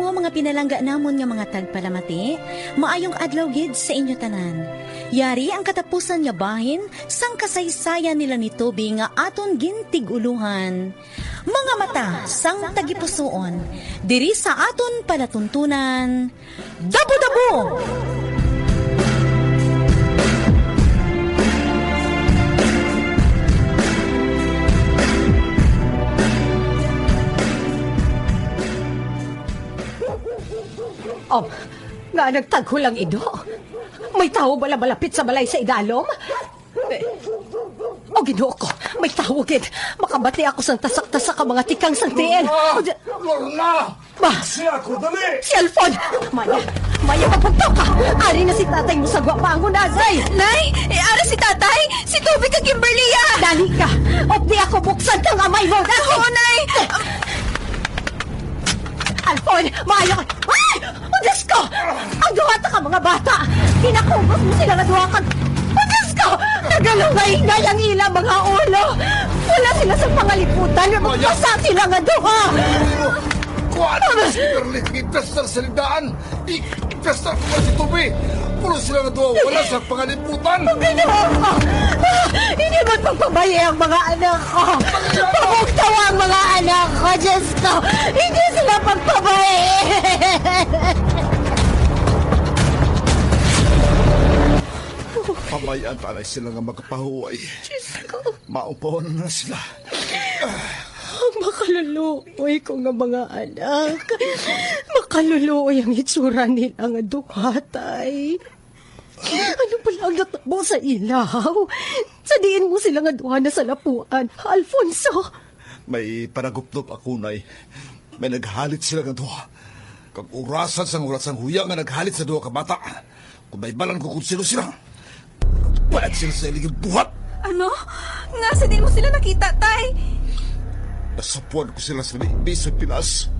kamo mga pinalangga namon nga mga tagpalamati, maayong adlaw gid sa inyo tanan. Yari ang katapusan nga bahin sang kasaysayan nila ni Toby nga aton gintiguluhan. Mga mata sang tagipusoon, diri sa aton palatuntunan, Dabo-Dabo! Oh, nga nagtagho lang ido. May tao bala malapit sa balay sa idalom? O Ginoo ko, may tao gid. Makabati ako sang tasak-tasak ka mga tikang sang tiil. Lorna! Ba? Siya ako, dali! Si Alfon! Maya kapagtaw ka! Ari na si tatay mo sa gwapangon azay! Nay! Ara si tatay! Si Toby ka Kimberly ah! Dali ka! O di ako buksan kang amay mo! Oo, Nay! Alfon! Maayo ka! Ay! O Diyos ko! Ang duwata ka mga bata! Kinakubos mo sila na duwa ka! O Diyos ko! Nagalungay-ingay ang ilang mga ulo! Wala sila sa pangaliputan! Magpasa sila nga duwa! Kuhaan mo si Kimberly! Ipestar sa lidaan! Ipestar ko ba si Toby? Puro sila na doon! Wala sa pangaliputan! Ginoo ko! Hindi mo pagpabayi ang mga anak ko! Pabugtawa ang mga anak ko! Diyos ko! Hindi sila pagpabayi! Pamayaan pa na sila nga magpahuway. Maupawan na sila. Makaluluoy ko nga mga anak. Makaluluoy ang itsura nila nga dukhatay. Ano pala ang natabo sa ilaw? Sadiin mo sila nga duha na sa lapuan, Alfonso. May panagupnop ako, Nay. May naghalit sila nga duha. Kag urasan sang oras ang huya nga naghalit sa duha ka bata. Kung may balan ko kung sino sila. Bayad sila sa iliging buhat. Ano? Nga sa din mo sila nakita, tay? Nasapuan ko sila sa libi sa Pinas.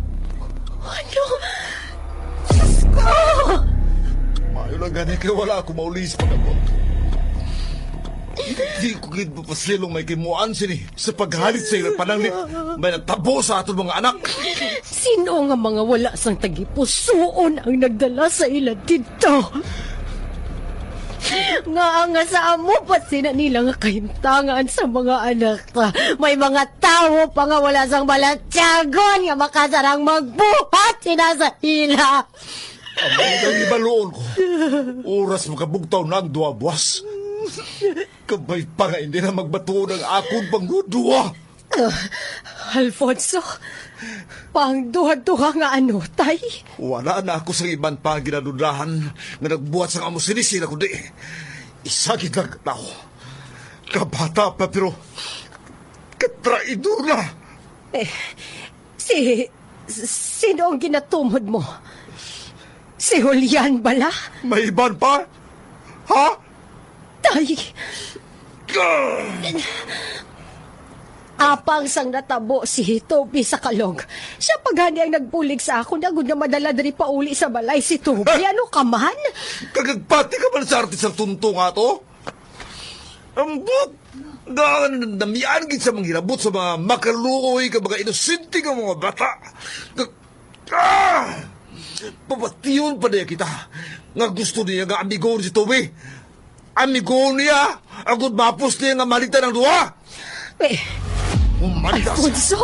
Ano? Diyos ko! Mayo lang gani kaya wala ako maulis pag ako. Hindi ko gid mapasilong may kimuan sini sa paghalit sa ilang pananglit. May nagtabo sa aton mga anak. Sino nga mga wala sang tagipusoon ang nagdala sa ila dito? Nga sa amo pa sina nila nga kahintangan sa mga anak ta. May mga tao pa nga wala sang balatyagon nga makasarang magbuhat sina sa ila. Ang mga ibaloon ko. Oras makabugtaw na ang duwa buwas. Kabay pa nga hindi na magbato ng akong pangudua. Alfonso, pang duha-duha nga ano, tay? Wala na ako sa iban pa ginadudahan nga nagbuhat sa amo sinisira kundi isagid lang tao. Kabata pa pero katraidor na. Sino ang ginatumod mo? Si Julian bala? May iban pa? Ha? Tay! Apang sang natabo si Toby sa kalog. Siya paghani ang nagpulig sa ako na nga madala diri pa uli sa balay si Toby. Ano ka man? Kagagpati ka man sa artis ang tunto nga to? Ambot! Damian gid sa mga hirabot sa mga makaluoy ka mga inosente ka mga bata. Papatiyon pa niya kita nga gusto niya nga amigo si Toby. Amigo niya agud mapos niya nga malita ng duwa. Humandas! Alfonso!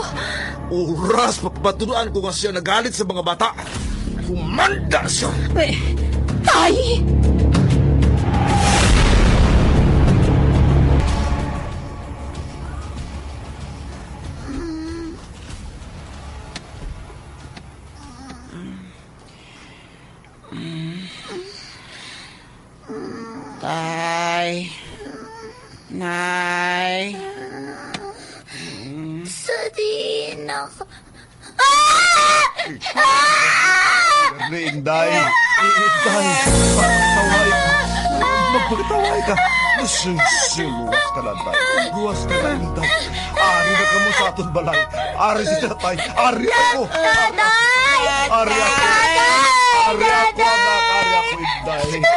Oras papatuduan ko nga siya nagalit sa mga bata. Humanda siya! Tay! Tay! Nay! Sabihin ako. Inday! Inday! Magpagtaway ka! Siluwas ka lang, Day. Luwas ka lang, Inday. Ari na ka mo sa aton balay. Ari si tatay. Ari ako! Tatay! Ari ako! Ari ako, anak! Ari ako, Inday!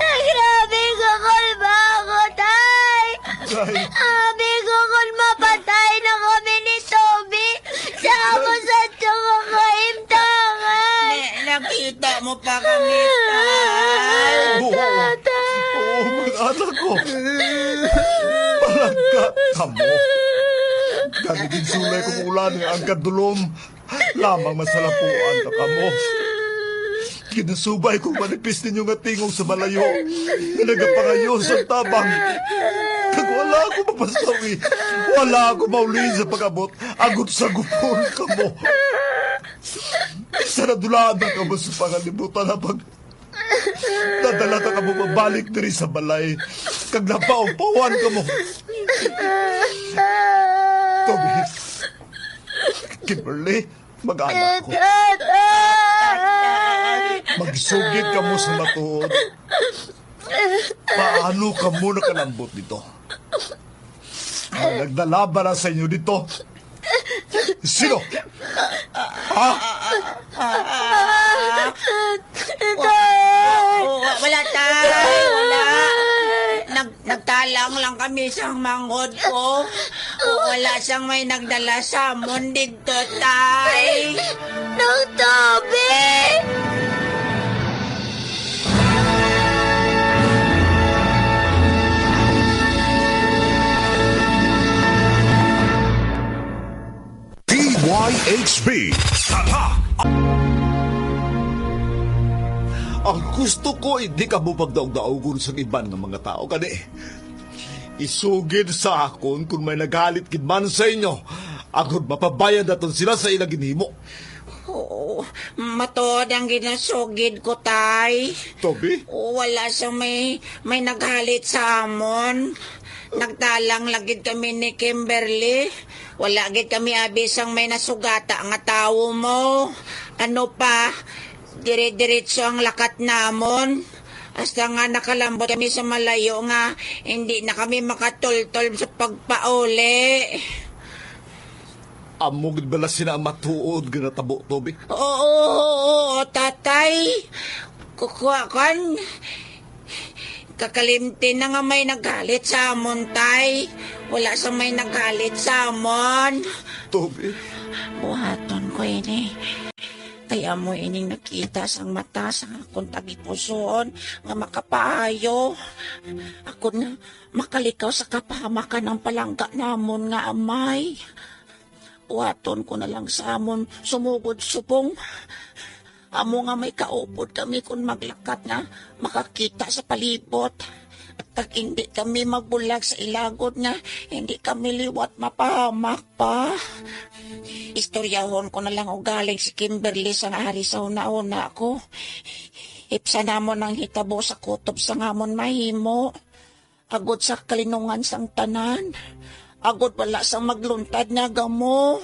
Grabe ka kol ba ako, tay? Day! Abi ko kol mapatay na kami ni Toby. Sa amo sa tiyo ko kami, tay. Oo, mga anak ko. Palangka ka mo. Ganigin sulay kong ulan nga ang kadulom. Lamang masalapuan na ka mo. Kinasubay kong manipis ninyo nga tingog sa malayo. Nga nagapangayo sa tabang. Kag wala ako mapasawi. Wala ako mauli sa pag-abot. Agot sa gupon ka mo. Sa nadulaan ka mo sa pangalibutan na pag... Dadala ka mo mabalik diri sa balay. Kag napaupawan ka mo. Toby. Kimberly, mag-anak ko. Magsugid ka mo sa matuod. Paano ka mo nakalambot dito? Nagdala ba na sa inyo dito? Sino? Ha? Wala, tay. Wala. Nagtalang lang kami sa manghod ko. Wala siyang may nagdala sa amon dito, tay. Nang Toby! DYHB Tatak. Ang gusto ko, hindi ka mo pagdaog-daogon sa iban ng mga tao. Kani, isugid sa akon kung may nagalit kidman sa inyo. Agod mapabayad naton sila sa ilang ginhimo. Oo, matod ang ginasugid ko, tay. Toby? Wala siyang may naghalit sa amon. Nagtalang lagid kami ni Kimberly. Wala gid kami abisang may nasugata nga tawo mo. Ano pa, dire-diretso ang lakat namon. Hasta nga nakalambot kami sa malayo nga hindi na kami makatultol sa pagpauli. Amog bala sina matuod ginatabo, Toby? Oo, tatay. Kukuha kan. Kakalimtin na nga may nagalit sa amon, tay. Wala sa may nagalit sa amon. Toby? Buhaton ko ini. Kaya mo ining nakita sang mata sa akong tagipusoon nga makapaayo. Ako na makalikaw sa kapahamakan ng palangga namon nga amay. Buhaton ko na lang sa amon sumugod supong. Amo nga may kaupod kami kung maglakat na makakita sa palibot. At pag hindi kami magbulag sa ilagod nga, hindi kami liwat mapahamak pa. Istoryahon ko na lang o galing si Kimberly sa hari sa una-una ako. Ipsa namon ang hitabo sa kutob sa ngamon mahimo. Agod sa kalinungan sang tanan. Agod wala sang magluntad na gamo.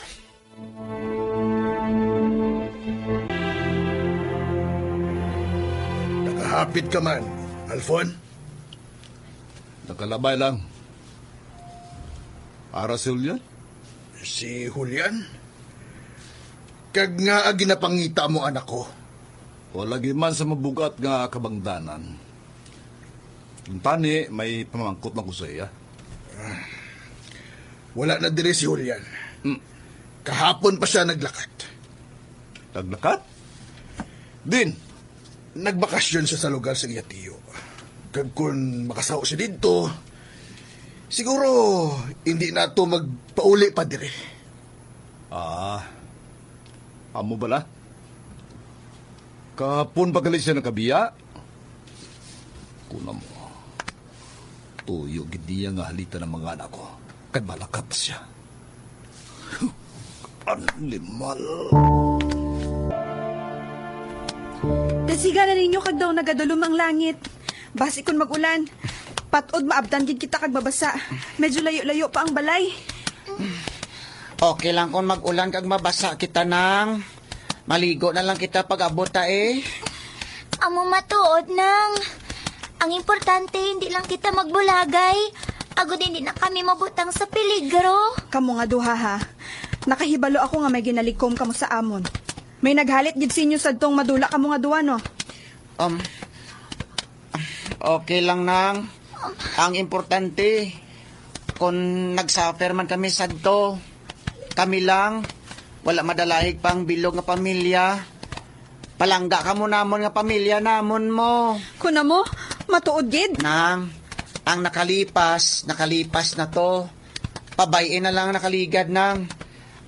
Hapit ka man, Alfon. Nakalabay lang. Ara si Julian? Si Julian? Kag nga ginapangita mo anak ko. Wala man sa mabugat nga kabangdanan. Yung tani, may pamangkot lang ko sa iya. Wala na dire si Julian. Kahapon pa siya naglakat. Naglakat? Din, nagbakasyon siya sa lugar sa iya tiyo. Kag kung makasaw siya dito, siguro hindi na ito magpauli pa dire. Amo bala? Kapon pagalit siya ng kabiya? Kuna mo. Tuyo gidiya nga halita ng mga anak ko. Kag malakat siya. Anlimal. Dasiga na ninyo kag daw nagadulom ang langit. Basi kun magulan, patod maabdan gid kita kag mabasa. Medyo layo-layo pa ang balay. Okay lang kung mag-ulan kag mabasa kita nang. Maligo na lang kita pag abot ta eh. Amo matuod nang. Ang importante, hindi lang kita magbulagay. Agod hindi na kami mabutang sa peligro. Kamo nga duha ha. Nakahibalo ako nga may ginalikom kamo sa amon. May naghalit gid sinyo sadtong madula kamo nga duwa no. Okay lang nang. Ang importante, kung nagsuffer man kami sadto, kami lang, wala madalahig pang bilog nga pamilya. Palangga ka mo namon nga pamilya namon mo. Kuna mo, matuod gid. Nang, ang nakalipas na to. Pabayin na lang nakaligad nang.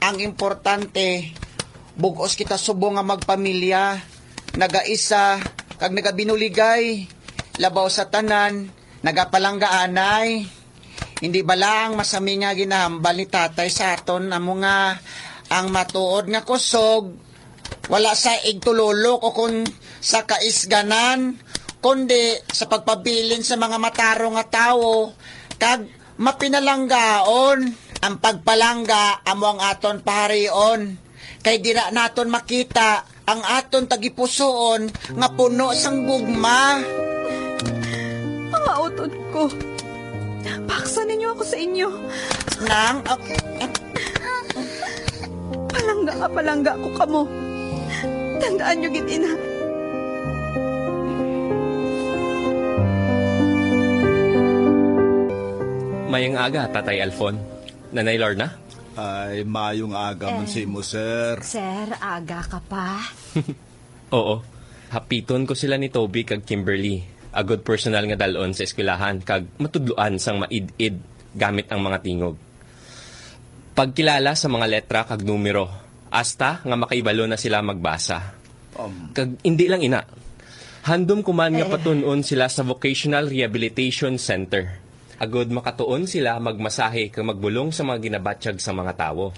Ang importante, bugos kita subo nga magpamilya. Nagaisa, kag nagabinuligay. Labaw sa tanan, nagapalanggaanay. Hindi ba lang masami nga ginahambal ni tatay sa aton amo nga ang matuod nga kusog. Wala sa igtululok o kung sa kaisganan, kundi sa pagpabilin sa mga mataro nga tao, kag mapinalanggaon, ang pagpalangga amo ang aton paharion. Kay dira naton makita ang aton tagipusoon nga puno sang gugma. Mga utod ko. Paksa ninyo ako sa inyo. Nang, Palangga ko kamo. Tandaan nyo gid ina. Mayang aga, Tatay Alfon. Nanay Lorna? Ay, mayong aga man si mo, sir. Sir, aga ka pa. Oo. Hapiton ko sila ni Toby kag Kimberly. A good personal nga dalon sa eskwelahan kag matudluan sang maid-id gamit ang mga tingog. Pagkilala sa mga letra kag numero, hasta nga makaibalo na sila magbasa. Kag hindi lang ina. Handom kuman nga patunon sila sa Vocational Rehabilitation Center. Agod makatuon sila magmasahe kag magbulong sa mga ginabatsyag sa mga tawo.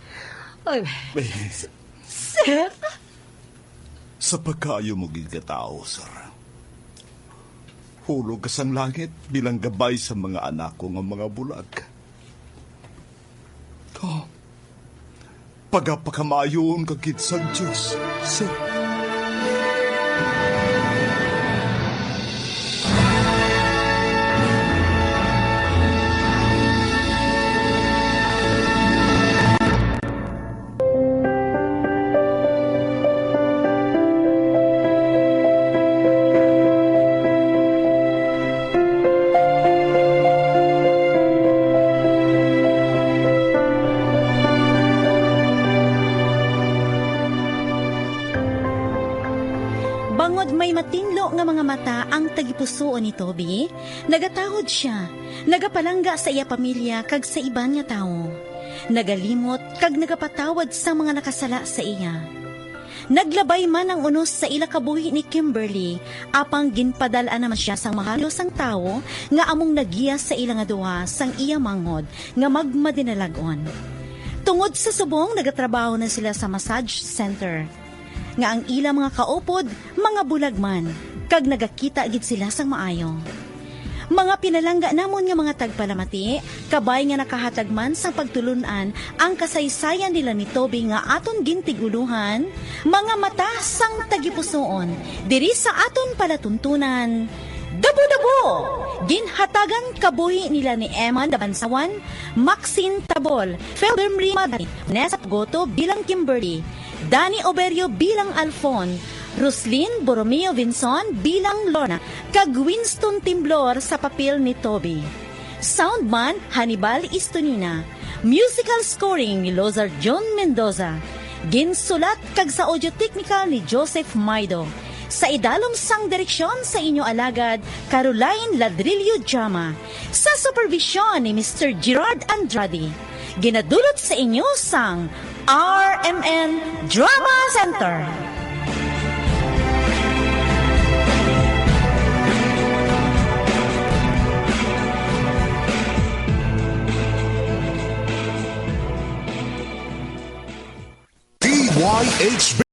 Ay, sir? Sa pagkayo mo gigataw, sir. Hulog ka sang langit bilang gabay sa mga anak ko nga mga bulag. Pagapakamayon kagit sa Diyos, sir. Bangod may matinlo nga mga mata ang tagipusoon ni Toby, nagatahod siya, nagapalangga sa iya pamilya kag sa iban nga tao. Nagalimot kag nagapatawad sa mga nakasala sa iya. Naglabay man ang unos sa ila kabuhi ni Kimberly, apang ginpadala naman siya sang mahalos ang tao nga among nagiya sa ila nga duha sang iya mangod nga magmadinalagon. Tungod sa subong, nagatrabaho na sila sa massage center. Nga ang ila mga kaupod, mga bulagman, kag nagakita gid sila sang maayo. Mga pinalangga namon nga mga tagpalamati, kabay nga nakahatag man sang pagtulunan ang kasaysayan nila ni Toby nga aton gintiguluhan, mga mata sang tagipusoon, diri sa aton palatuntunan. Dabo-dabo! Ginhatagan kabuhi nila ni Emma Dabansawan, Maxine Tabol, Felbermri Madani, Nessa Goto bilang Kimberly, Danny Oberio bilang Alfon, Roslyn Borromeo Vinson bilang Lorna, kag Winston Timblor sa papel ni Toby. Soundman Hannibal Istonina. Musical scoring ni Lozar John Mendoza. Ginsulat kag sa audio technical ni Joseph Maido. Sa idalom sang direksyon sa inyo alagad, Caroline Ladrillo Jama. Sa supervision ni Mr. Gerard Andrade. Ginadulot sa inyo sang RMN Drama Center. DYHB